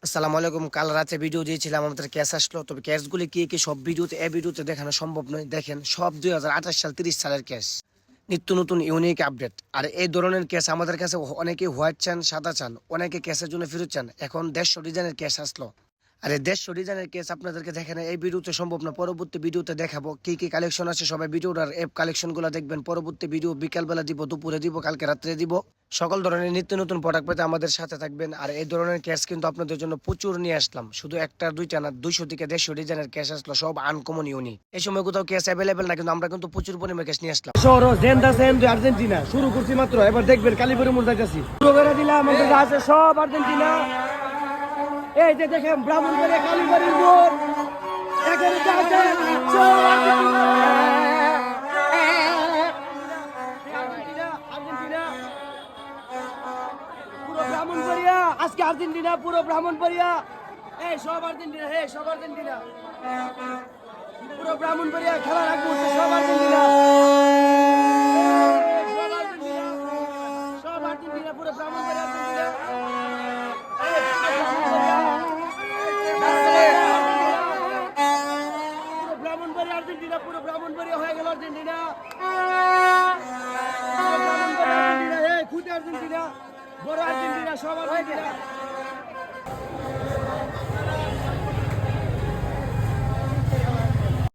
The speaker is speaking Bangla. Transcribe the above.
আসসালামু আলাইকুম। কাল রাতে ভিডিও দিয়েছিলাম, আমাদের ক্যাশ আসলো। তবে ক্যাশগুলি কি কি সব ভিডিওতে ভিডিওতে দেখানো সম্ভব নয়। দেখেন, সব 2028 সাল 30 সালের ক্যাশ, নিত্য নতুন ইউনিক আপডেট। আর এই ধরনের ক্যাশ আমাদের কাছে অনেকে হোয়াইট চান, সাদা চান, অনেকে ক্যাশের জন্য ফেরত চান। এখন 150 ডিজাইনের ক্যাশ আসলো। আর এই 150 ডিজাইনের কেস আপনাদেরকে দেখেন এই ভিডিওতে সম্ভব না, পরবর্তী ভিডিওতে দেখাবো কি কি কালেকশন আছে। সবাই ভিডিওটার অ্যাপ কালেকশন গুলো দেখবেন। পরবর্তী ভিডিও বিকালবেলা দিব, দুপুরে দিব, কালকে রাত্রে দিব। সকল ধরনের নিত্য নতুন প্রোডাক্ট পেতে আমাদের সাথে থাকবেন। আর এই ধরনের ক্যাশ কিন্তু আপনাদের জন্য প্রচুর নিয়ে আসলাম, শুধু একটা দুইটা না, 200 থেকে 150 ডিজাইনের ক্যাশ আসলো, সব আনকমন ইউনিক। এই সময় কোথাও ক্যাশ অ্যাভেলেবেল না, কিন্তু আমরা কিন্তু প্রচুর পরিমাণে ক্যাশ নিয়ে আসলাম। শহর জেন্দা সেন্ড আর্জেন্টিনা শুরু করছি মাত্র, এবার দেখবেন কালীপুরের মোড় যাইতেছি। শুরু করে দিলাম, আমাদের আছে সব আর্জেন্টিনা। এই যে দেখেন ব্রাহ্মণবাড়িয়া কালীবাড়ির মোড়, এখানে তো আছে সব আর্জেন্টিনা। আর্জেন্টিনা, আর্জেন্টিনা, পুরো ব্রাহ্মণবাড়িয়া আজকে আর্জেন্টিনা, পুরো ব্রাহ্মণবাড়িয়া। এই সব আর্জেন্টিনা, হে সব আর্জেন্টিনা, পুরো ব্রাহ্মণবাড়িয়া খেলা রাখবো, সব আর্জেন্টিনা। সব আর্জেন্টিনা, পুরো ব্রাহ্মণবাড়িয়া আর্জেন্টিনা। পুরো ব্রাহ্মণবাড়িয়া আর্জেন্টিনা, পুরো ব্রাহ্মণবাড়িয়া হয়ে গেল আর্জেন্টিনা। পুরো ব্রাহ্মণবাড়িয়া আর্জেন্টিনা, হে খুদে আর্জেন্টিনা, বড় আর্জেন্টিনা, সব আর্জেন্টিনা।